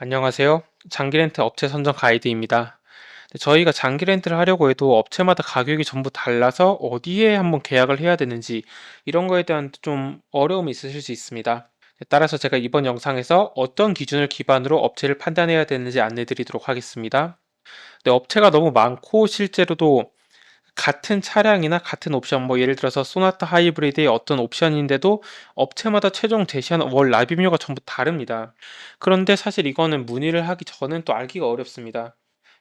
안녕하세요. 장기 렌트 업체 선정 가이드입니다. 저희가 장기 렌트를 하려고 해도 업체마다 가격이 전부 달라서 어디에 한번 계약을 해야 되는지 이런 거에 대한 좀 어려움이 있으실 수 있습니다. 따라서 제가 이번 영상에서 어떤 기준을 기반으로 업체를 판단해야 되는지 안내 드리도록 하겠습니다. 업체가 너무 많고 실제로도 같은 차량이나 같은 옵션, 뭐 예를 들어서 소나타 하이브리드의 어떤 옵션인데도 업체마다 최종 제시하는 월 납입료가 전부 다릅니다. 그런데 사실 이거는 문의를 하기 전엔 또 알기가 어렵습니다.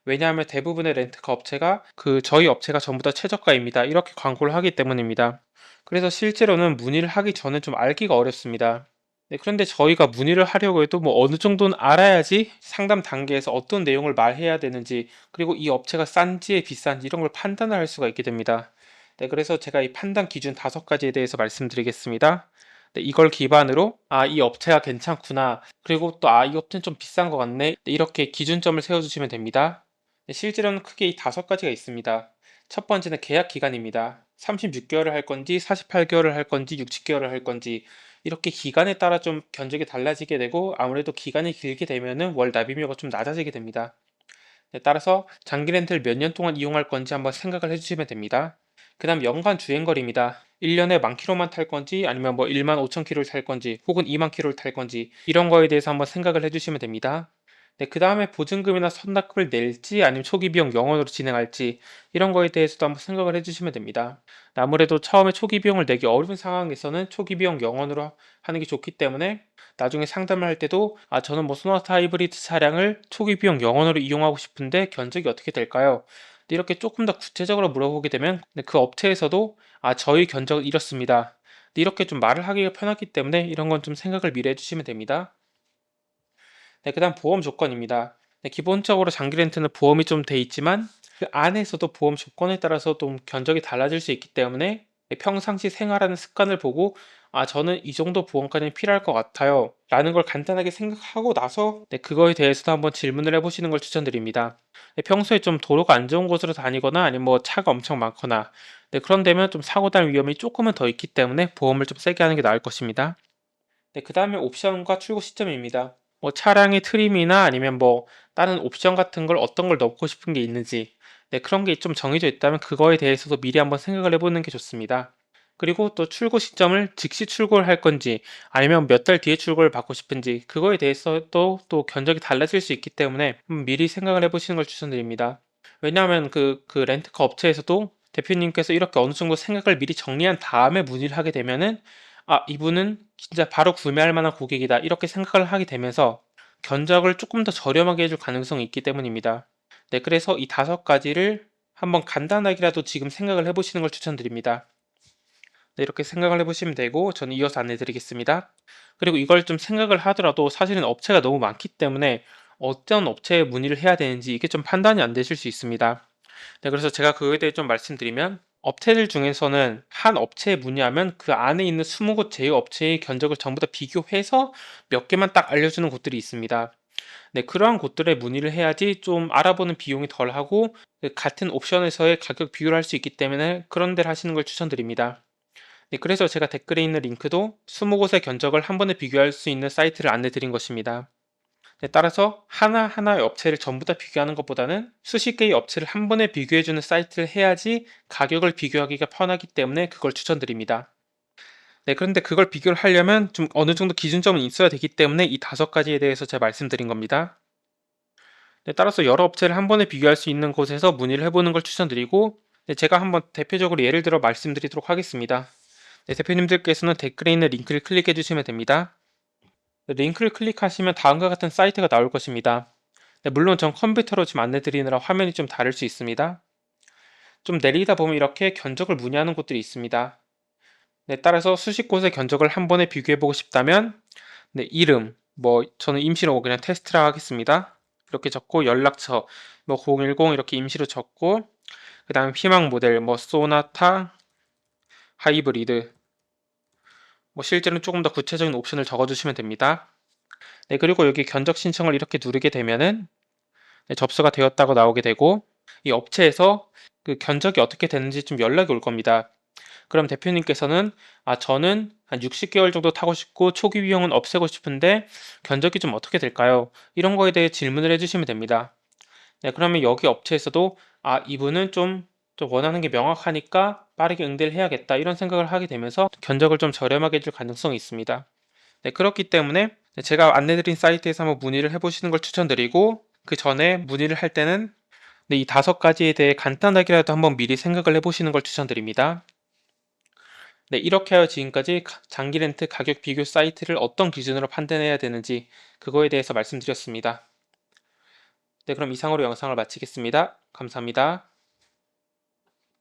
왜냐하면 대부분의 렌트카 업체가 저희 업체가 전부 다 최저가입니다, 이렇게 광고를 하기 때문입니다. 그래서 실제로는 문의를 하기 전에 좀 알기가 어렵습니다. 네, 그런데 저희가 문의를 하려고 해도 뭐 어느 정도는 알아야지 상담 단계에서 어떤 내용을 말해야 되는지, 그리고 이 업체가 싼지 비싼지 이런 걸 판단을 할 수가 있게 됩니다. 네, 그래서 제가 이 판단 기준 5가지에 대해서 말씀드리겠습니다. 네, 이걸 기반으로 이 업체가 괜찮구나, 그리고 또 이 업체는 좀 비싼 것 같네, 네, 이렇게 기준점을 세워주시면 됩니다. 네, 실제로는 크게 이 5가지가 있습니다. 첫 번째는 계약 기간입니다. 36개월을 할 건지 48개월을 할 건지 60개월을 할 건지, 이렇게 기간에 따라 좀 견적이 달라지게 되고, 아무래도 기간이 길게 되면은 월 납입료가 좀 낮아지게 됩니다. 네, 따라서 장기 렌트를 몇 년 동안 이용할 건지 한번 생각을 해주시면 됩니다. 그 다음 연간 주행거리입니다. 1년에 10,000km만 탈 건지, 아니면 뭐 15,000km를 탈 건지, 혹은 20,000km를 탈 건지, 이런 거에 대해서 한번 생각을 해주시면 됩니다. 네, 그 다음에 보증금이나 선납금을 낼지 아니면 초기 비용 영원으로 진행할지, 이런 거에 대해서도 한번 생각을 해주시면 됩니다. 아무래도 처음에 초기 비용을 내기 어려운 상황에서는 초기 비용 영원으로 하는 게 좋기 때문에, 나중에 상담을 할 때도 저는 뭐 소나타 하이브리드 차량을 초기 비용 영원으로 이용하고 싶은데 견적이 어떻게 될까요? 이렇게 조금 더 구체적으로 물어보게 되면, 그 업체에서도 저희 견적은 이렇습니다, 이렇게 좀 말을 하기가 편하기 때문에 이런 건 좀 생각을 미리 해주시면 됩니다. 네, 그다음 보험 조건입니다. 네, 기본적으로 장기 렌트는 보험이 좀 돼 있지만 그 안에서도 보험 조건에 따라서 좀 견적이 달라질 수 있기 때문에, 평상시 생활하는 습관을 보고 저는 이 정도 보험까지는 필요할 것 같아요 라는 걸 간단하게 생각하고 나서, 그거에 대해서도 한번 질문을 해보시는 걸 추천드립니다. 평소에 좀 도로가 안 좋은 곳으로 다니거나 아니면 뭐 차가 엄청 많거나, 그런 데면 좀 사고 날 위험이 조금은 더 있기 때문에 보험을 좀 세게 하는 게 나을 것입니다. 네, 그 다음에 옵션과 출고 시점입니다. 뭐 차량의 트림이나 아니면 뭐 다른 옵션 같은 걸 어떤 걸 넣고 싶은 게 있는지, 그런 게 좀 정해져 있다면 그거에 대해서도 미리 한번 생각을 해보는 게 좋습니다. 그리고 또 출고 시점을 즉시 출고를 할 건지 아니면 몇 달 뒤에 출고를 받고 싶은지, 그거에 대해서도 또 견적이 달라질 수 있기 때문에 미리 생각을 해보시는 걸 추천드립니다. 왜냐하면 그 렌트카 업체에서도 대표님께서 이렇게 어느 정도 생각을 미리 정리한 다음에 문의를 하게 되면은, 이분은 진짜 바로 구매할 만한 고객이다, 이렇게 생각을 하게 되면서 견적을 조금 더 저렴하게 해줄 가능성이 있기 때문입니다. 네, 그래서 이 5가지를 한번 간단하게라도 지금 생각을 해보시는 걸 추천드립니다. 네, 이렇게 생각을 해보시면 되고 저는 이어서 안내 드리겠습니다. 그리고 이걸 좀 생각을 하더라도 사실은 업체가 너무 많기 때문에 어떤 업체에 문의를 해야 되는지 이게 좀 판단이 안 되실 수 있습니다. 네, 그래서 제가 그거에 대해 좀 말씀드리면, 업체들 중에서는 한 업체에 문의하면 그 안에 있는 20곳 제휴 업체의 견적을 전부 다 비교해서 몇 개만 딱 알려주는 곳들이 있습니다. 네, 그러한 곳들에 문의를 해야지 좀 알아보는 비용이 덜하고 같은 옵션에서의 가격 비교를 할 수 있기 때문에 그런 데를 하시는 걸 추천드립니다. 네, 그래서 제가 댓글에 있는 링크도 20곳의 견적을 한 번에 비교할 수 있는 사이트를 안내 드린 것입니다. 네, 따라서 하나하나의 업체를 전부 다 비교하는 것보다는 수십 개의 업체를 한 번에 비교해주는 사이트를 해야지 가격을 비교하기가 편하기 때문에 그걸 추천드립니다. 네, 그런데 그걸 비교를 하려면 좀 어느 정도 기준점은 있어야 되기 때문에 이 5가지에 대해서 제가 말씀드린 겁니다. 네, 따라서 여러 업체를 한 번에 비교할 수 있는 곳에서 문의를 해보는 걸 추천드리고, 제가 한번 대표적으로 예를 들어 말씀드리도록 하겠습니다. 대표님들께서는 댓글에 있는 링크를 클릭해 주시면 됩니다. 링크를 클릭하시면 다음과 같은 사이트가 나올 것입니다. 물론 전 컴퓨터로 지금 안내 드리느라 화면이 좀 다를 수 있습니다. 좀 내리다 보면 이렇게 견적을 문의하는 곳들이 있습니다. 따라서 수십 곳의 견적을 한 번에 비교해 보고 싶다면, 이름, 뭐 저는 임시로 그냥 테스트라 하겠습니다. 이렇게 적고, 연락처 뭐 010 이렇게 임시로 적고, 그 다음에 희망 모델 뭐 소나타 하이브리드, 뭐 실제로는 조금 더 구체적인 옵션을 적어주시면 됩니다. 그리고 여기 견적 신청을 이렇게 누르게 되면은, 접수가 되었다고 나오게 되고, 이 업체에서 그 견적이 어떻게 되는지 좀 연락이 올 겁니다. 그럼 대표님께서는 저는 한 60개월 정도 타고 싶고 초기 비용은 없애고 싶은데 견적이 좀 어떻게 될까요? 이런 거에 대해 질문을 해주시면 됩니다. 네, 그러면 여기 업체에서도 이분은 좀 원하는 게 명확하니까 빠르게 응대를 해야겠다 이런 생각을 하게 되면서 견적을 좀 저렴하게 해줄 가능성이 있습니다. 네, 그렇기 때문에 제가 안내드린 사이트에서 한번 문의를 해보시는 걸 추천드리고 그 전에 문의를 할 때는 이 5가지에 대해 간단하게라도 한번 미리 생각을 해보시는 걸 추천드립니다. 네, 이렇게 하여 지금까지 장기 렌트 가격 비교 사이트를 어떤 기준으로 판단해야 되는지 그거에 대해서 말씀드렸습니다. 네, 그럼 이상으로 영상을 마치겠습니다. 감사합니다.